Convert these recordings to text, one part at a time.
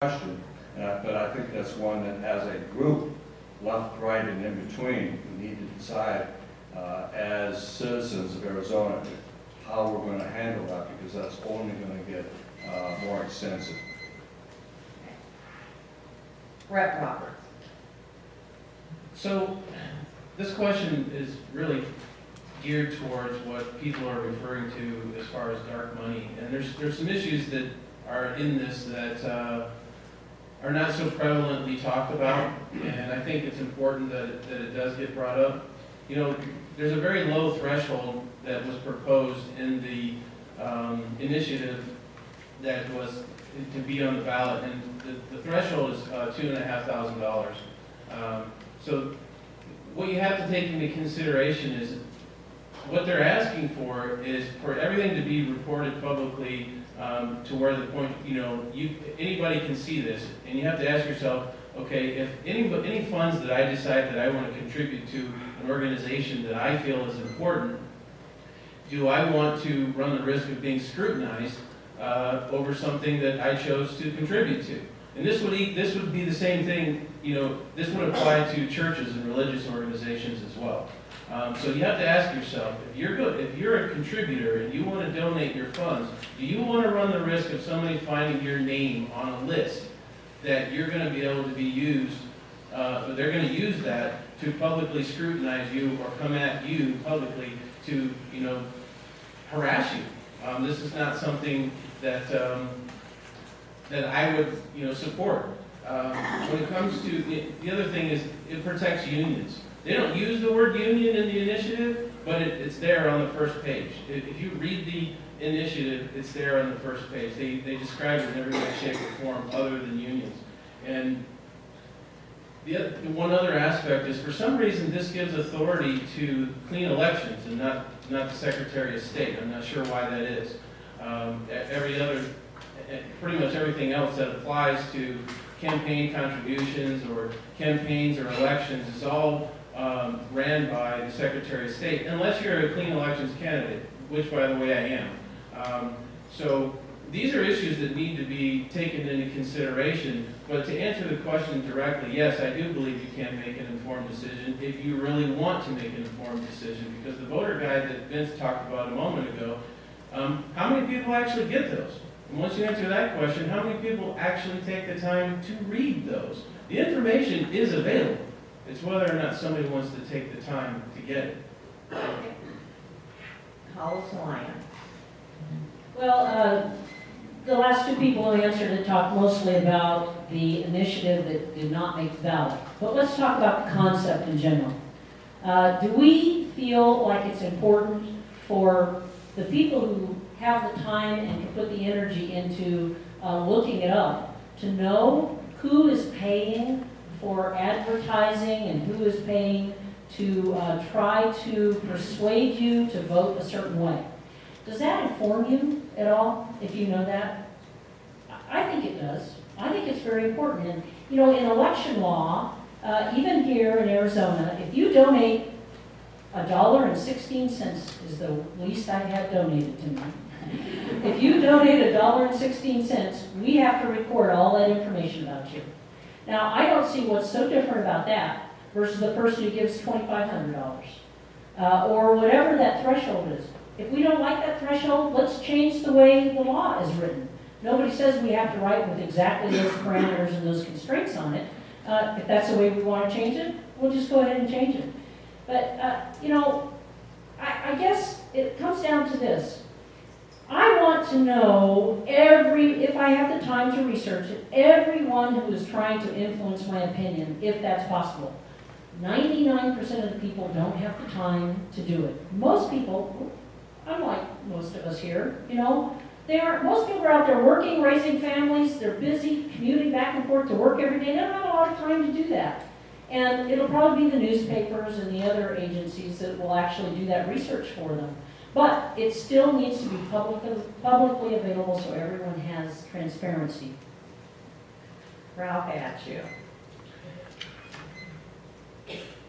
question, but I think that's one that as a group, left, right, and in between, we need to decide as citizens of Arizona how we're going to handle that, because that's only going to get more extensive. Rep. Roberts. So this question is really geared towards what people are referring to as far as dark money. And there's some issues that are in this that are not so prevalently talked about. And I think it's important that it does get brought up. You know, there's a very low threshold that was proposed in the initiative that was to be on the ballot. And the threshold is $2,500. So what you have to take into consideration is what they're asking for is for everything to be reported publicly to where the point, you know, anybody can see this, and you have to ask yourself, okay, if any funds that I decide that I want to contribute to an organization that I feel is important, do I want to run the risk of being scrutinized over something that I chose to contribute to? And this would be the same thing, you know, this would apply to churches and religious organizations as well. So you have to ask yourself, if you're a contributor and you want to donate your funds, do you want to run the risk of somebody finding your name on a list that you're going to be able to be used, they're going to use that to publicly scrutinize you or come at you publicly to, you know, harass you? This is not something that that I would, you know, support. When it comes to, the other thing is it protects unions. They don't use the word union in the initiative, but it's there on the first page. If you read the initiative, it's there on the first page. They describe it in every way, shape, or form other than unions. And the one other aspect is, for some reason, this gives authority to clean elections and not the Secretary of State. I'm not sure why that is. Pretty much everything else that applies to campaign contributions or campaigns or elections is all ran by the Secretary of State, unless you're a clean elections candidate, which, by the way, I am. So these are issues that need to be taken into consideration. But to answer the question directly, yes, I do believe you can make an informed decision if you really want to make an informed decision, because the voter guide that Vince talked about a moment ago, how many people actually get those? And once you answer that question, how many people actually take the time to read those? The information is available. It's whether or not somebody wants to take the time to get it. Hollis Lyon. Well, the last two people who answered had talked mostly about the initiative that did not make the ballot. But let's talk about the concept in general. Do we feel like it's important for the people who have the time and can put the energy into looking it up to know who is paying for advertising and who is paying to try to persuade you to vote a certain way? Does that inform you at all, if you know that? I think it does. I think it's very important. And, you know, in election law, even here in Arizona, if you donate $1.16 is the least I had donated to me. If you donate $1.16, we have to record all that information about you. Now, I don't see what's so different about that versus the person who gives $2,500 or whatever that threshold is. If we don't like that threshold, let's change the way the law is written. Nobody says we have to write with exactly those parameters and those constraints on it. If that's the way we want to change it, we'll just go ahead and change it. But, you know, I guess it comes down to this. I want to know if I have the time to research it, everyone who is trying to influence my opinion, if that's possible. 99% of the people don't have the time to do it. Most people, unlike most of us here, you know, most people are out there working, raising families, they're busy, commuting back and forth to work every day. They don't have a lot of time to do that. And it'll probably be the newspapers and the other agencies that will actually do that research for them. But it still needs to be publicly available so everyone has transparency. Ralph Atchu.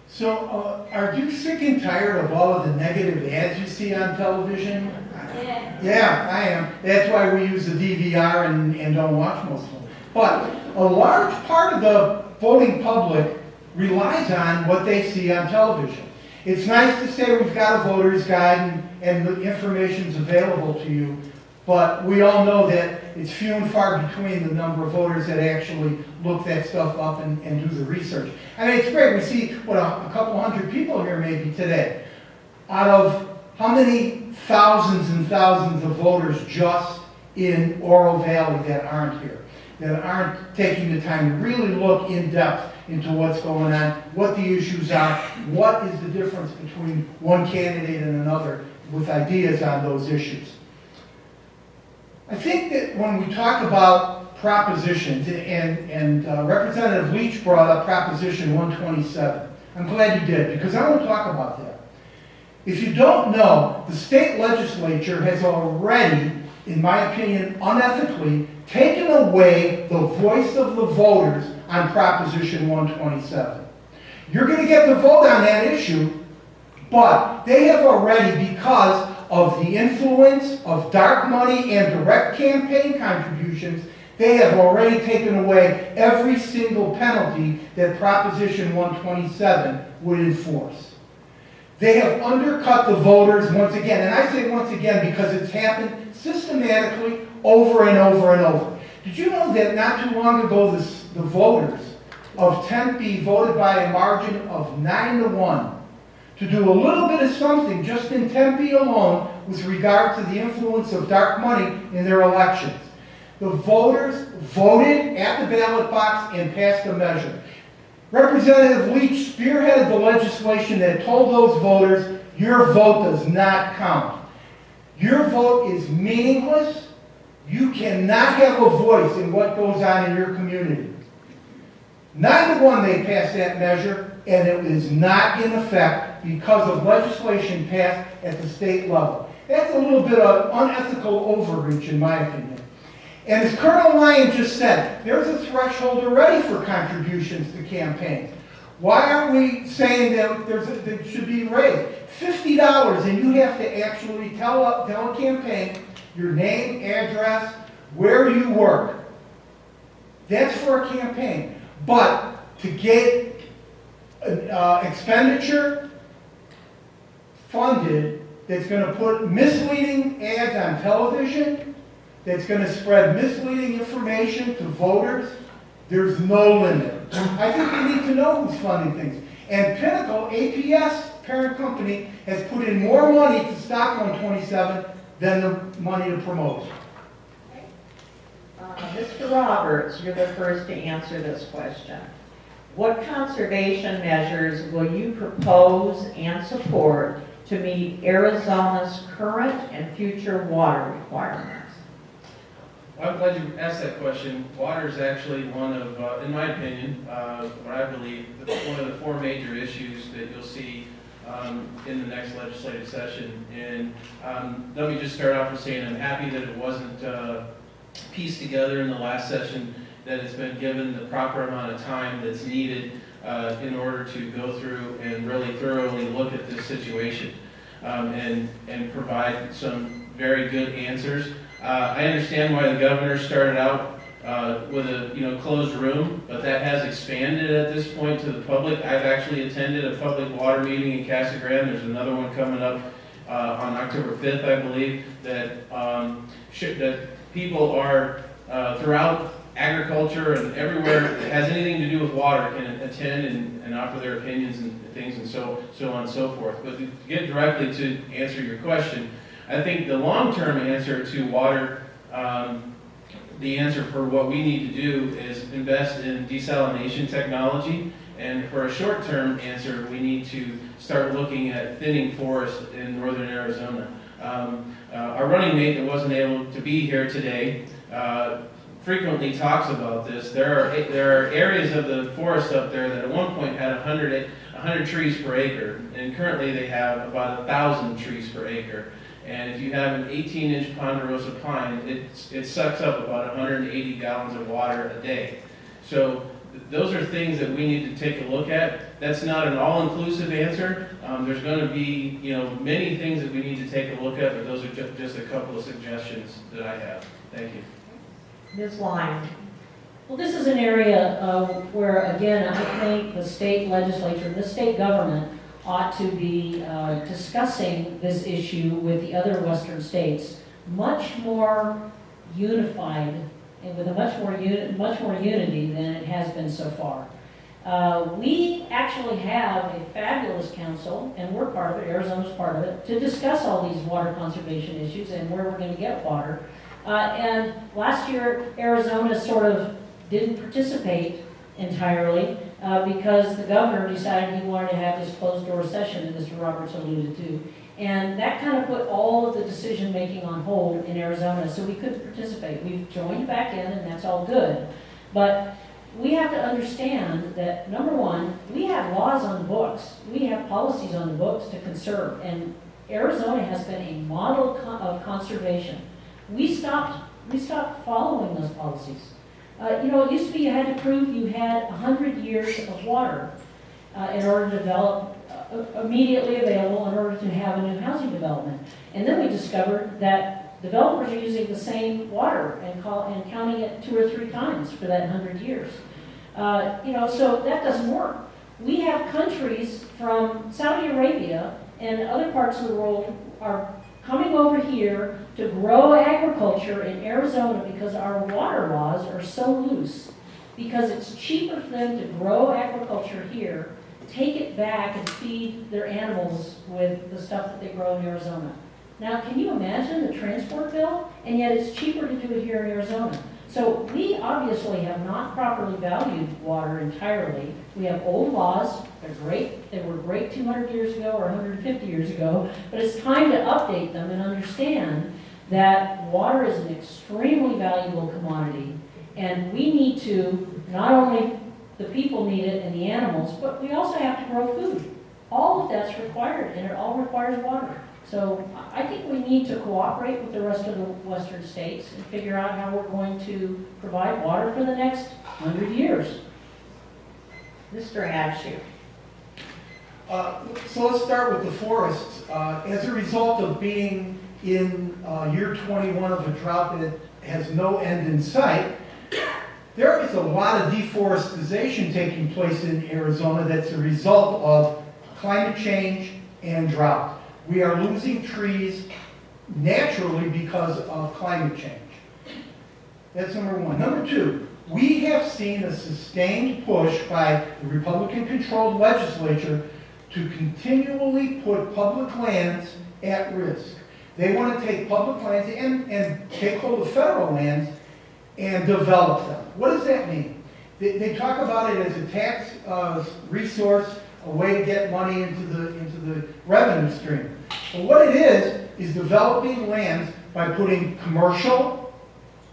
So, are you sick and tired of all of the negative ads you see on television? Yeah. Yeah, I am. That's why we use the DVR and don't watch most of them. But a large part of the voting public relies on what they see on television. It's nice to say we've got a voter's guide and the information's available to you, but we all know that it's few and far between the number of voters that actually look that stuff up and do the research. I mean, it's great. We see, what, a couple hundred people here maybe today. Out of how many thousands and thousands of voters just in Oro Valley that aren't here, that aren't taking the time to really look in depth into what's going on, what the issues are, what is the difference between one candidate and another with ideas on those issues. I think that when we talk about propositions, and Representative Leach brought up Proposition 127. I'm glad you did, because I want to talk about that. If you don't know, the state legislature has already, in my opinion, unethically taken away the voice of the voters on Proposition 127. You're going to get to vote on that issue, but they have already, because of the influence of dark money and direct campaign contributions, they have already taken away every single penalty that Proposition 127 would enforce. They have undercut the voters once again, and I say once again because it's happened systematically over and over and over. Did you know that not too long ago the voters of Tempe voted by a margin of 9-1 to do a little bit of something just in Tempe alone with regard to the influence of dark money in their elections? The voters voted at the ballot box and passed a measure. Representative Leach spearheaded the legislation that told those voters, your vote does not count. Your vote is meaningless. You cannot have a voice in what goes on in your community. 9-1 they passed that measure, and it is not in effect because of legislation passed at the state level. That's a little bit of unethical overreach, in my opinion. And as Colonel Lyon just said, there's a threshold already for contributions to campaigns. Why aren't we saying that that should be raised? $50, and you have to actually tell a campaign your name, address, where you work. That's for a campaign. But to get expenditure funded that's going to put misleading ads on television, that's going to spread misleading information to voters, there's no limit. I think we need to know who's funding things. And Pinnacle, APS, parent company, has put in more money to stop 127 than the money to promote it. Mr. Roberts, you're the first to answer this question. What conservation measures will you propose and support to meet Arizona's current and future water requirements? I'm glad you asked that question. Water is actually one of, in my opinion, what I believe, one of the four major issues that you'll see in the next legislative session. And let me just start off with saying I'm happy that it wasn't pieced together in the last session, that it's been given the proper amount of time that's needed in order to go through and really thoroughly look at this situation and provide some very good answers. I understand why the governor started out with a closed room, but that has expanded at this point to the public. I've actually attended a public water meeting in Casa Grande. There's another one coming up on October 5th, I believe, that that people are throughout agriculture and everywhere that has anything to do with water can attend and offer their opinions and things and so on and so forth. But to get directly to answer your question, I think the long-term answer to water, the answer for what we need to do is invest in desalination technology. And for a short-term answer, we need to start looking at thinning forest in northern Arizona. Our running mate that wasn't able to be here today frequently talks about this. There are areas of the forest up there that at one point had 100 trees per acre, and currently they have about 1,000 trees per acre. And if you have an 18-inch ponderosa pine, it sucks up about 180 gallons of water a day. So those are things that we need to take a look at. That's not an all-inclusive answer. There's going to be many things that we need to take a look at, but those are just a couple of suggestions that I have. Thank you. Ms. Lyon. Well, this is an area where, again, I think the state legislature, the state government ought to be discussing this issue with the other western states much more unified and with a much more unity than it has been so far. We actually have a fabulous council, and we're part of it, Arizona's part of it, to discuss all these water conservation issues and where we're going to get water. And last year, Arizona sort of didn't participate entirely because the governor decided he wanted to have this closed-door session that Mr. Roberts alluded to. And that kind of put all of the decision-making on hold in Arizona, so we couldn't participate. We've joined back in, and that's all good. But we have to understand that, number one, we have laws on the books. We have policies on the books to conserve, and Arizona has been a model of conservation. We stopped following those policies. It used to be you had to prove you had 100 years of water in order to develop immediately available in order to have a new housing development. And then we discovered that developers are using the same water and counting it 2 or 3 times for that 100 years. So that doesn't work. We have countries from Saudi Arabia and other parts of the world are coming over here to grow agriculture in Arizona because our water laws are so loose. Because it's cheaper for them to grow agriculture here, take it back and feed their animals with the stuff that they grow in Arizona. Now, can you imagine the transport bill? And yet it's cheaper to do it here in Arizona. So we obviously have not properly valued water entirely. We have old laws, they're great, they were great 200 years ago or 150 years ago, but it's time to update them and understand that water is an extremely valuable commodity, and we need to, not only the people need it and the animals, but we also have to grow food. All of that's required, and it all requires water. So I think we need to cooperate with the rest of the western states and figure out how we're going to provide water for the next 100 years. Mr. Ashew. So let's start with the forests. As a result of being in year 21 of a drought that has no end in sight, there is a lot of deforestation taking place in Arizona that's a result of climate change and drought. We are losing trees naturally because of climate change. That's number one. Number two, we have seen a sustained push by the Republican-controlled legislature to continually put public lands at risk. They want to take public lands and take hold of federal lands and develop them. What does that mean? They talk about it as a tax resource, a way to get money into the revenue stream. But what it is developing lands by putting commercial,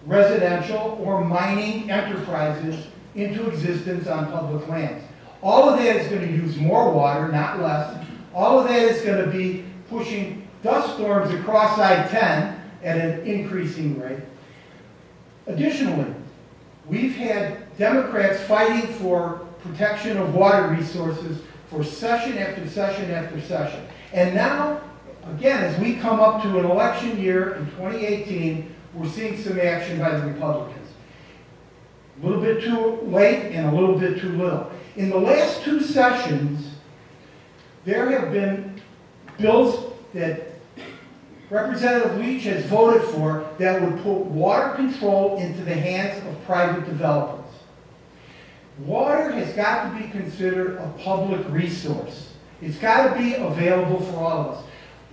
residential, or mining enterprises into existence on public lands. All of that is going to use more water, not less. All of that is going to be pushing dust storms across I-10 at an increasing rate. Additionally, we've had Democrats fighting for protection of water resources for session after session after session. And now, again, as we come up to an election year in 2018, we're seeing some action by the Republicans. A little bit too late and a little bit too little. In the last 2 sessions, there have been bills that Representative Leach has voted for that would put water control into the hands of private developers. Water has got to be considered a public resource. It's got to be available for all of us.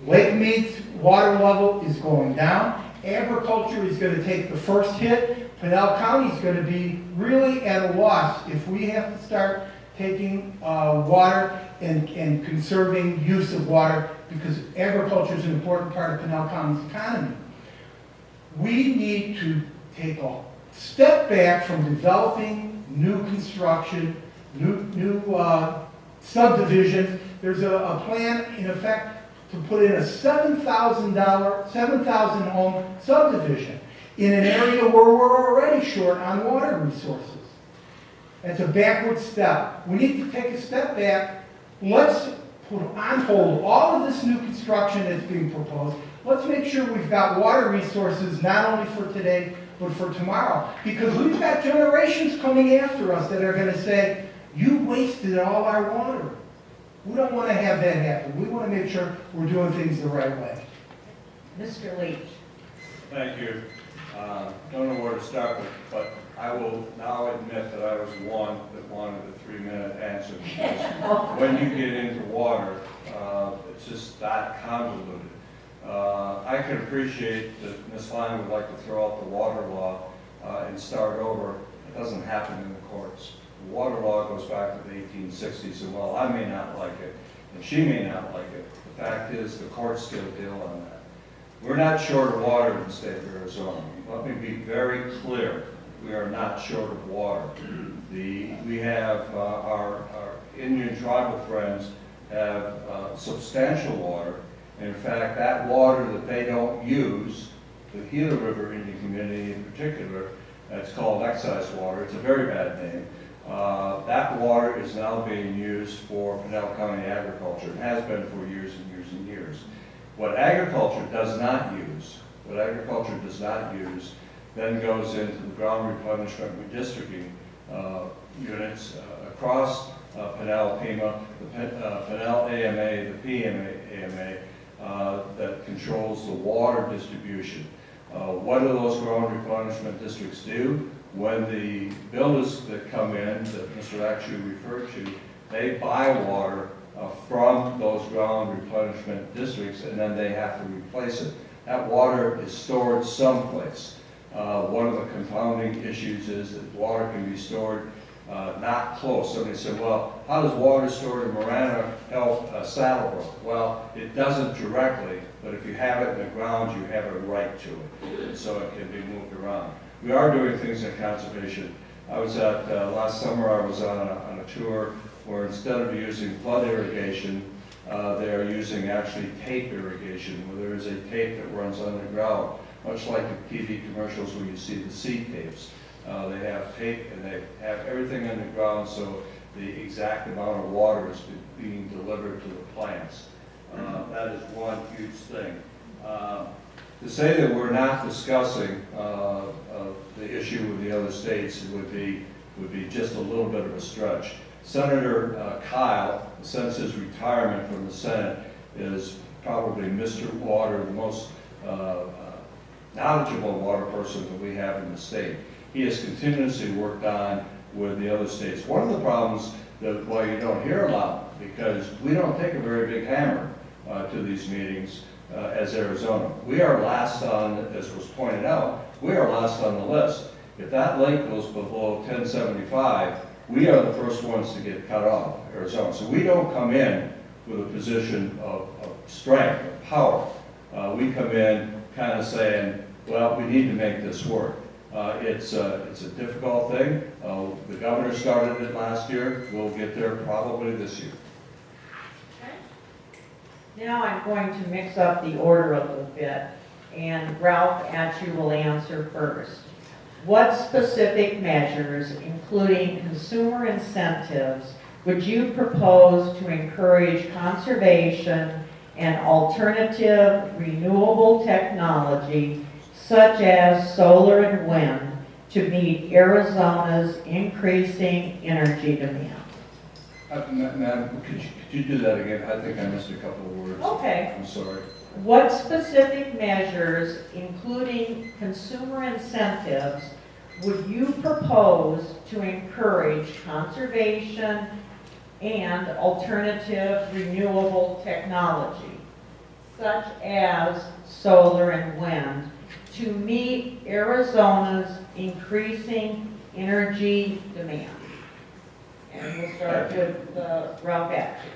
Lake Mead's water level is going down. Agriculture is going to take the first hit. Pinal County is going to be really at a loss if we have to start taking water and conserving use of water, because agriculture is an important part of Pinal County's economy. We need to take a step back from developing new construction, new subdivisions. There's a plan, in effect, to put in a 7,000 home subdivision in an area where we're already short on water resources. That's a backward step. We need to take a step back. Let's put on hold all of this new construction that's being proposed. Let's make sure we've got water resources not only for today, but for tomorrow. Because we've got generations coming after us that are gonna say, you wasted all our water. We don't wanna have that happen. We wanna make sure we're doing things the right way. Mr. Leach. Thank you. Don't know where to start with, but I will now admit that I was one that wanted a 3-minute answer. Because when you get into water, it's just that convoluted. I can appreciate that Ms. Line would like to throw out the water law and start over. It doesn't happen in the courts. The water law goes back to the 1860s, and while I may not like it, and she may not like it, the fact is the courts still deal on that. We're not short of water in the state of Arizona. Let me be very clear. We are not short of water. We have, our Indian tribal friends have substantial water. In fact, that water that they don't use, the Gila River Indian community in particular, it's called excise water. It's a very bad name. That water is now being used for Pinal County agriculture. It has been for years and years and years. What agriculture does not use, then goes into the ground replenishment redistricting units across Pinal Pima, the Pinal AMA, the PMA AMA, that controls the water distribution. What do those ground replenishment districts do? When the builders that come in, that Mr. Akshu referred to, they buy water from those ground replenishment districts, and then they have to replace it. That water is stored someplace. One of the confounding issues is that water can be stored not close. Somebody said, well, how does water stored in Marana help Saddlebrook? Well, it doesn't directly, but if you have it in the ground, you have a right to it, and so it can be moved around. We are doing things in conservation. I was at, last summer I was on a tour where instead of using flood irrigation, they're using actually tape irrigation, where there is a tape that runs underground, much like the TV commercials where you see the seed tapes. They have tape and they have everything underground, so the exact amount of water is being delivered to the plants. That is one huge thing. To say that we're not discussing the issue with the other states would be just a little bit of a stretch. Senator Kyle, since his retirement from the Senate, is probably Mr. Water, the most knowledgeable water person that we have in the state. He has continuously worked on with the other states. One of the problems that, well, you don't hear a lot, because we don't take a very big hammer to these meetings as Arizona. We are last on, as was pointed out, we are last on the list. If that lake goes below 1075, we are the first ones to get cut off, Arizona. So we don't come in with a position of strength, of power. We come in kind of saying, well, we need to make this work. It's a difficult thing. The governor started it last year. We'll get there probably this year. Now I'm going to mix up the order a little bit, and Ralph Atchu will answer first. What specific measures, including consumer incentives, would you propose to encourage conservation and alternative renewable technology, such as solar and wind, to meet Arizona's increasing energy demand? Ma'am, could you do that again? I think I missed a couple of words. Okay. I'm sorry. What specific measures, including consumer incentives, would you propose to encourage conservation and alternative renewable technology, such as solar and wind, to meet Arizona's increasing energy demand? And we'll start with Ralph Atchu.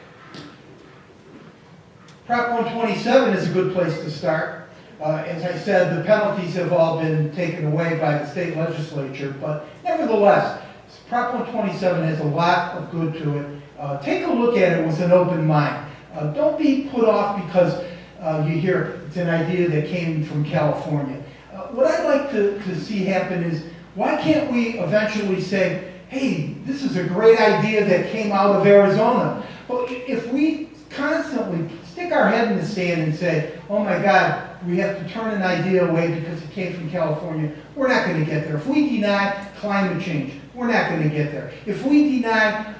Prop 127 is a good place to start. As I said, the penalties have all been taken away by the state legislature, but nevertheless, Prop 127 has a lot of good to it. Take a look at it with an open mind. Don't be put off because you hear it's an idea that came from California. What I'd like to see happen is, why can't we eventually say, hey, this is a great idea that came out of Arizona. But if we constantly stick our head in the sand and say, oh my God, we have to turn an idea away because it came from California, we're not going to get there. If we deny climate change, we're not going to get there. If we deny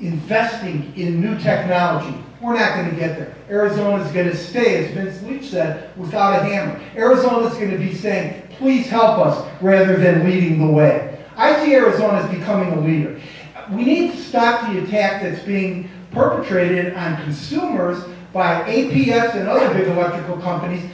investing in new technology, we're not going to get there. Arizona's going to stay, as Vince Leach said, without a hammer. Arizona's going to be saying, please help us, rather than leading the way. I see Arizona as becoming a leader. We need to stop the attack that's being perpetrated on consumers by APS and other big electrical companies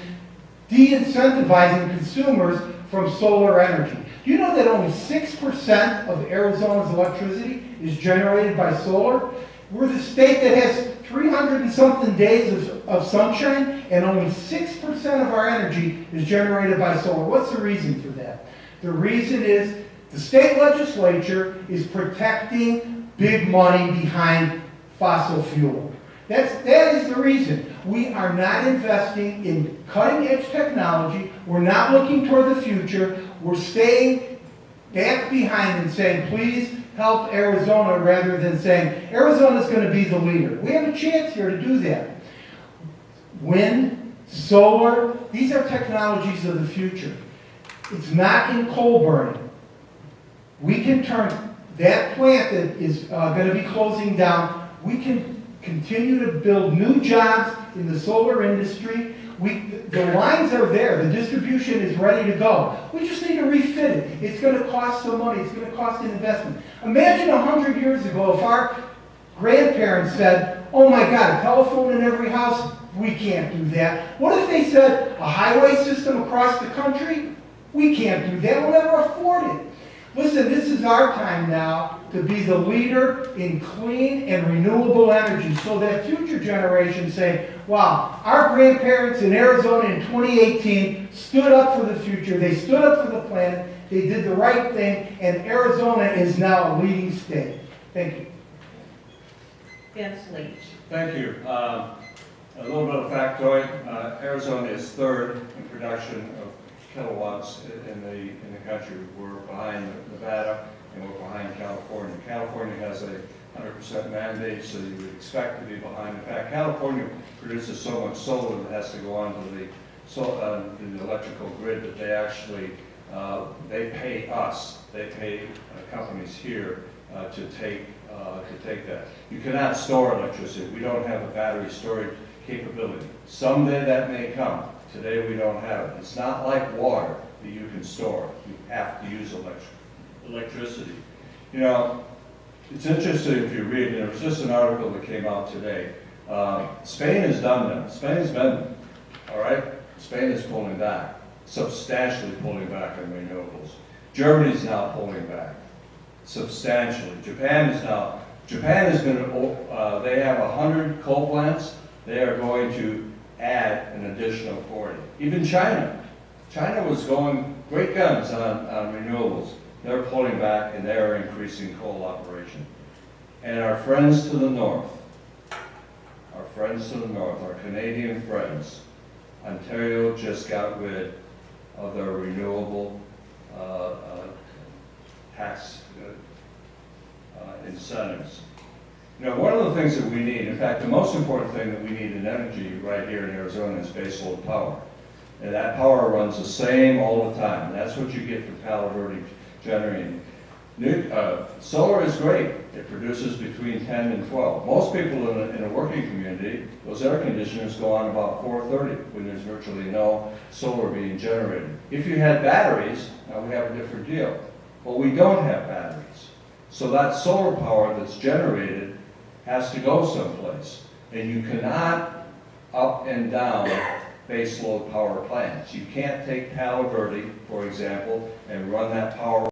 de-incentivizing consumers from solar energy. Do you know that only 6% of Arizona's electricity is generated by solar? We're the state that has 300 and something days of sunshine, and only 6% of our energy is generated by solar. What's the reason for that? The reason is the state legislature is protecting big money behind fossil fuel. That is the reason. We are not investing in cutting-edge technology. We're not looking toward the future. We're staying back behind and saying, please help Arizona, rather than saying, Arizona's going to be the leader. We have a chance here to do that. Wind, solar, these are technologies of the future. It's not in coal burning. We can turn that plant that is going to be closing down, we can continue to build new jobs in the solar industry. The lines are there. The distribution is ready to go. We just need to refit it. It's going to cost some money. It's going to cost an investment. Imagine 100 years ago if our grandparents said, oh my God, a telephone in every house? We can't do that. What if they said a highway system across the country? We can't do that. We'll never afford it. Listen, this is our time now to be the leader in clean and renewable energy, so that future generations say, wow, our grandparents in Arizona in 2018 stood up for the future, they stood up for the planet, they did the right thing, and Arizona is now a leading state. Thank you. Vince Leach. Thank you. A little bit of factoid. Arizona is third in production of kilowatts in the country. We're behind Nevada and we're behind California. California has a 100% mandate, so you would expect to be behind. In fact, California produces so much solar that has to go onto the electrical grid that they actually they pay us. They pay companies here to take that. You cannot store electricity. We don't have a battery storage capability. Someday that may come. Today we don't have it. It's not like water that you can store. You have to use electricity. You know, it's interesting if you read, there was just an article that came out today. Spain has done that. Spain's been, all right? Spain is pulling back, substantially pulling back on renewables. Germany's now pulling back, substantially. Japan is going to, they have 100 coal plants. They are going to add an additional 40. Even China was going great guns on renewables. They're pulling back and they're increasing coal operation. And our friends to the north, our Canadian friends, Ontario just got rid of their renewable tax incentives. You know, one of the things that we need, in fact, the most important thing that we need in energy right here in Arizona is baseload power. And that power runs the same all the time. That's what you get from Palo Verde generating. Solar is great. It produces between 10 and 12. Most people in a working community, those air conditioners go on about 4:30 when there's virtually no solar being generated. If you had batteries, now we have a different deal. But we don't have batteries. So that solar power that's generated has to go someplace. And you cannot up and down baseload power plants. You can't take Palo Verde, for example, and run that power